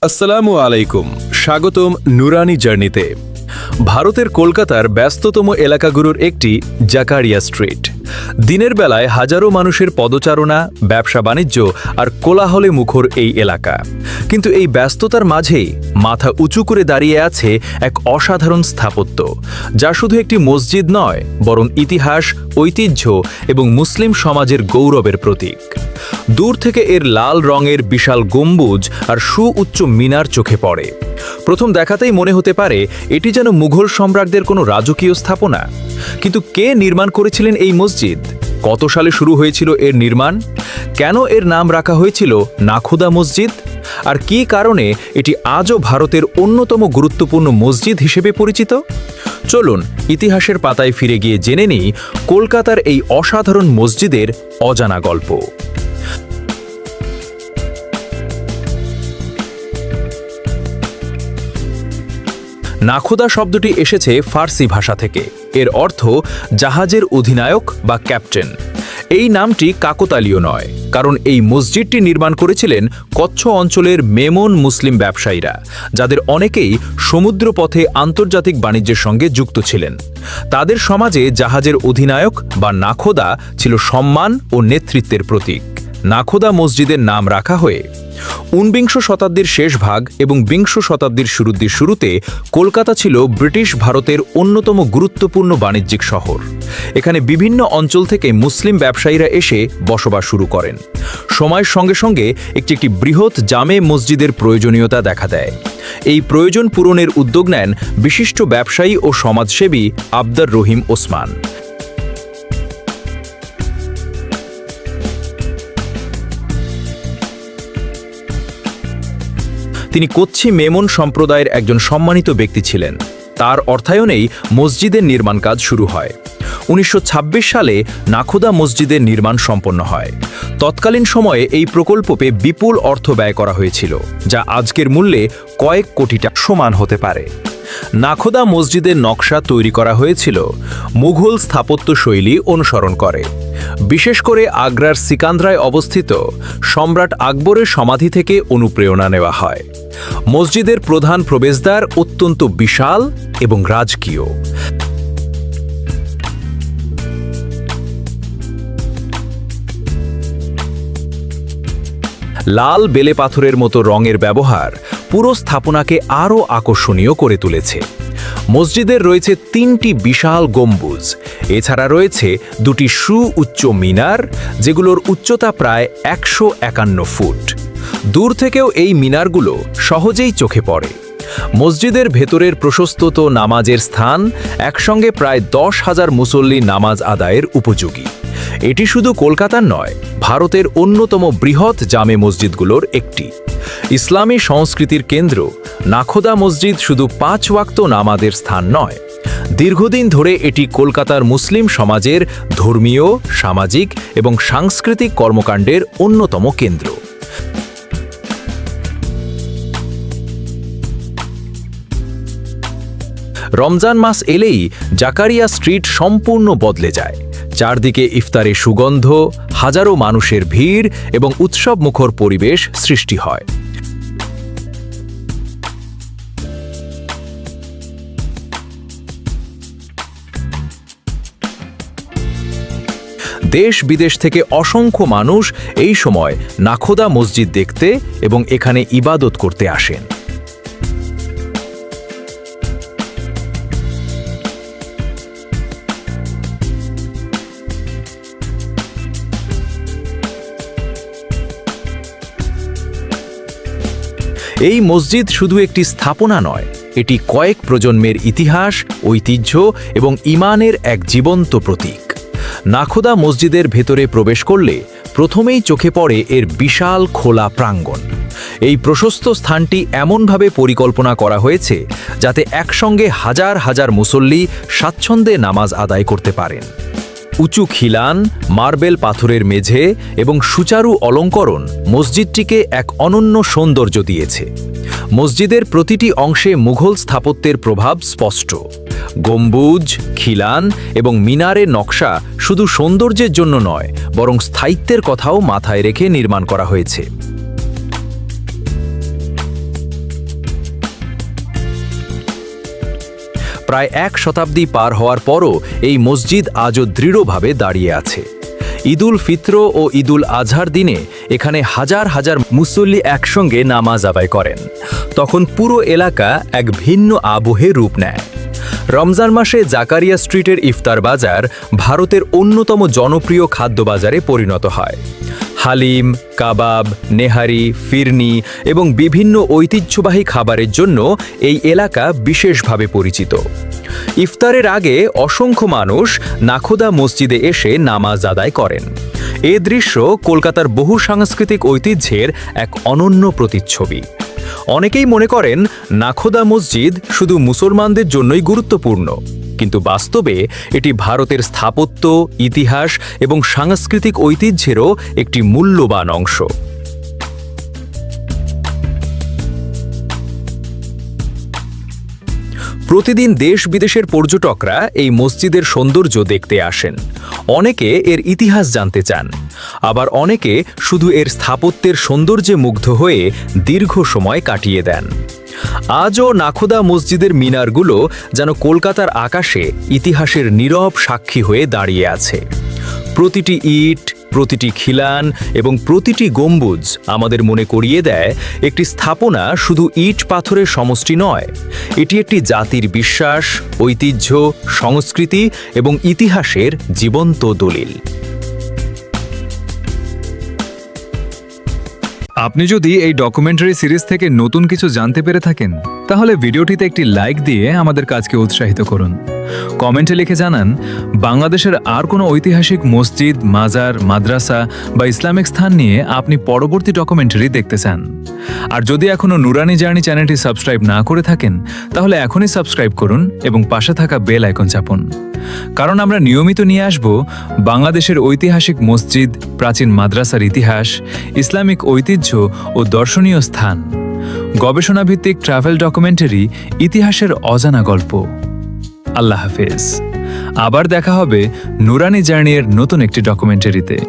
আসসালামু আলাইকুম, স্বাগতম নুরানি জার্নিতে। ভারতের কলকাতার ব্যস্ততম এলাকাগুলোর একটি জাকারিয়া স্ট্রিট। দিনের বেলায় হাজারো মানুষের পদচারণা, ব্যবসা বাণিজ্য আর কোলাহলে মুখর এই এলাকা। কিন্তু এই ব্যস্ততার মাঝেই মাথা উঁচু করে দাঁড়িয়ে আছে এক অসাধারণ স্থাপত্য, যা শুধু একটি মসজিদ নয়, বরং ইতিহাস, ঐতিহ্য এবং মুসলিম সমাজের গৌরবের প্রতীক। দূর থেকে এর লাল রঙের বিশাল গম্বুজ আর সুউচ্চ মিনার চোখে পড়ে। প্রথম দেখাতেই মনে হতে পারে এটি যেন মুঘল সম্রাটদের কোনো রাজকীয় স্থাপনা। কিন্তু কে নির্মাণ করেছিলেন এই মসজিদ? কত সালে শুরু হয়েছিল এর নির্মাণ? কেন এর নাম রাখা হয়েছিল নাখোদা মসজিদ? আর কী কারণে এটি আজও ভারতের অন্যতম গুরুত্বপূর্ণ মসজিদ হিসেবে পরিচিত? চলুন ইতিহাসের পাতায় ফিরে গিয়ে জেনে নিই কলকাতার এই অসাধারণ মসজিদের অজানা গল্প। নাখোদা শব্দটি এসেছে ফার্সি ভাষা থেকে। এর অর্থ জাহাজের অধিনায়ক বা ক্যাপ্টেন। এই নামটি কাকতালীয় নয়, কারণ এই মসজিদটি নির্মাণ করেছিলেন কচ্ছ অঞ্চলের মেমন মুসলিম ব্যবসায়ীরা, যাদের অনেকেই সমুদ্রপথে আন্তর্জাতিক বাণিজ্যের সঙ্গে যুক্ত ছিলেন। তাদের সমাজে জাহাজের অধিনায়ক বা নাখোদা ছিল সম্মান ও নেতৃত্বের প্রতীক। নাখোদা মসজিদের নাম রাখা হয়ে 19 শতাব্দীর শেষ ভাগ এবং 20 শতাব্দীর শুরুতে কলকাতা ছিল ব্রিটিশ ভারতের অন্যতম গুরুত্বপূর্ণ বাণিজ্যিক শহর। এখানে বিভিন্ন অঞ্চল থেকে মুসলিম ব্যবসায়ীরা এসে বসবাস শুরু করেন। সময়ের সঙ্গে সঙ্গে একটি বৃহৎ জামে মসজিদের প্রয়োজনীয়তা দেখা দেয়। এই প্রয়োজন পূরণের উদ্যোগ নেন বিশিষ্ট ব্যবসায়ী ও সমাজসেবী আবদার রহিম ওসমান। তিনি কোচ্ছি মেমন সম্প্রদায়ের একজন সম্মানিত ব্যক্তি ছিলেন। তার অর্থায়নেই মসজিদের নির্মাণ কাজ শুরু হয়। 1926 সালে নাখোদা মসজিদের নির্মাণ সম্পন্ন হয়। তৎকালীন সময়ে এই প্রকল্পে বিপুল অর্থ ব্যয় করা হয়েছিল, যা আজকের মূল্যে কয়েক কোটি টাকা সমান হতে পারে। নাখোদা মসজিদের নকশা তৈরি করা হয়েছিল মুঘল স্থাপত্য শৈলী অনুসরণ করে। বিশেষ করে আগ্রার সিকান্দ্রায় অবস্থিত সম্রাট আকবরের সমাধি থেকে অনুপ্রেরণা নেওয়া হয়। মসজিদের প্রধান প্রবেশদ্বার অত্যন্ত বিশাল এবং রাজকীয়। লাল বেলে পাথরের মতো রঙের ব্যবহার পুরো স্থাপনাকে আরও আকর্ষণীয় করে তুলেছে। মসজিদের রয়েছে 3টি বিশাল গম্বুজ। এছাড়া রয়েছে 2টি সুউচ্চ মিনার, যেগুলোর উচ্চতা প্রায় 151 ফুট। দূর থেকেও এই মিনারগুলো সহজেই চোখে পড়ে। মসজিদের ভেতরের প্রশস্ত নামাজের স্থান একসঙ্গে প্রায় 10,000 মুসল্লি নামাজ আদায়ের উপযোগী। এটি শুধু কলকাতার নয়, ভারতের অন্যতম বৃহৎ জামে মসজিদগুলোর একটি। ইসলামী সংস্কৃতির কেন্দ্র নাখোদা মসজিদ শুধু 5 ওয়াক্ত নামাজের স্থান নয়, দীর্ঘদিন ধরে এটি কলকাতার মুসলিম সমাজের ধর্মীয়, সামাজিক এবং সাংস্কৃতিক কর্মকাণ্ডের অন্যতম কেন্দ্র। রমজান মাস এলেই জাকারিয়া স্ট্রিট সম্পূর্ণ বদলে যায়। চারদিকে ইফতারের সুগন্ধ, হাজারো মানুষের ভিড় এবং উৎসবমুখর পরিবেশ সৃষ্টি হয়। দেশ বিদেশ থেকে অসংখ্য মানুষ এই সময় নাখোদা মসজিদ দেখতে এবং এখানে ইবাদত করতে আসেন। এই মসজিদ শুধু একটি স্থাপনা নয়, এটি কয়েক প্রজন্মের ইতিহাস, ঐতিহ্য এবং ঈমানের এক জীবন্ত প্রতীক। নাখোদা মসজিদের ভেতরে প্রবেশ করলে প্রথমেই চোখে পড়ে এর বিশাল খোলা প্রাঙ্গণ। এই প্রশস্ত স্থানটি এমনভাবে পরিকল্পনা করা হয়েছে যাতে একসঙ্গে হাজার হাজার মুসল্লি স্বাচ্ছন্দ্যে নামাজ আদায় করতে পারেন। উঁচু খিলান, মার্বেল পাথরের মেঝে এবং সুচারু অলঙ্করণ মসজিদটিকে এক অনন্য সৌন্দর্য দিয়েছে। মসজিদের প্রতিটি অংশে মুঘল স্থাপত্যের প্রভাব স্পষ্ট। গম্বুজ, খিলান এবং মিনারের নকশা শুধু সৌন্দর্যের জন্য নয়, বরং স্থায়িত্বের কথাও মাথায় রেখে নির্মাণ করা হয়েছে। প্রায় 1 শতাব্দী পার হওয়ার পরও এই মসজিদ আজও দৃঢ়ভাবে দাঁড়িয়ে আছে। ঈদুল ফিত্র ও ঈদুল আজহার দিনে এখানে হাজার হাজার মুসল্লি একসঙ্গে নামাজ আদায় করেন। তখন পুরো এলাকা এক ভিন্ন আবহে রূপ নেয়। রমজান মাসে জাকারিয়া স্ট্রিটের ইফতার বাজার ভারতের অন্যতম জনপ্রিয় খাদ্য বাজারে পরিণত হয়। হালিম, কাবাব, নেহারি, ফিরনি এবং বিভিন্ন ঐতিহ্যবাহী খাবারের জন্য এই এলাকা বিশেষভাবে পরিচিত। ইফতারের আগে অসংখ্য মানুষ নাখোদা মসজিদে এসে নামাজ আদায় করেন। এ দৃশ্য কলকাতার বহু সাংস্কৃতিক ঐতিহ্যের এক অনন্য প্রতিচ্ছবি। অনেকেই মনে করেন নাখোদা মসজিদ শুধু মুসলমানদের জন্যই গুরুত্বপূর্ণ, কিন্তু বাস্তবে এটি ভারতের স্থাপত্য, ইতিহাস এবং সাংস্কৃতিক ঐতিহ্যেরও একটি মূল্যবান অংশ। প্রতিদিন দেশ বিদেশের পর্যটকরা এই মসজিদের সৌন্দর্য দেখতে আসেন। অনেকে এর ইতিহাস জানতে চান, আবার অনেকে শুধু এর স্থাপত্যের সৌন্দর্যে মুগ্ধ হয়ে দীর্ঘ সময় কাটিয়ে দেন। আজও নাখোদা মসজিদের মিনারগুলো যেন কলকাতার আকাশে ইতিহাসের নীরব সাক্ষী হয়ে দাঁড়িয়ে আছে। প্রতিটি ইট, প্রতিটি খিলান এবং প্রতিটি গম্বুজ আমাদের মনে করিয়ে দেয় একটি স্থাপনা শুধু ইট পাথরের সমষ্টি নয়, এটি একটি জাতির বিশ্বাস, ঐতিহ্য, সংস্কৃতি এবং ইতিহাসের জীবন্ত দলিল। আপনি যদি এই ডকুমেন্টারি সিরিজ থেকে নতুন কিছু জানতে পেরে থাকেন, তাহলে ভিডিওটিতে একটি লাইক দিয়ে আমাদের কাজকে উৎসাহিত করুন। কমেন্টে লিখে জানান বাংলাদেশের আর কোনো ঐতিহাসিক মসজিদ, মাজার, মাদ্রাসা বা ইসলামিক স্থান নিয়ে আপনি পরবর্তী ডকুমেন্টারি দেখতে চান। আর যদি এখনও নুরানি জার্নি চ্যানেলটি সাবস্ক্রাইব না করে থাকেন, তাহলে এখনই সাবস্ক্রাইব করুন এবং পাশে থাকা বেল আইকন চাপুন। কারণ আমরা নিয়মিত নিয়ে আসব বাংলাদেশের ঐতিহাসিক মসজিদ, প্রাচীন মাদ্রাসার ইতিহাস, ইসলামিক ঐতিহ্য ও দর্শনীয় স্থান, গবেষণাভিত্তিক ট্রাভেল ডকুমেন্টারি, ইতিহাসের অজানা গল্প। আল্লাহ হাফেজ। আবার দেখা হবে নুরানি জার্নির নতুন একটি ডকুমেন্টারিতে।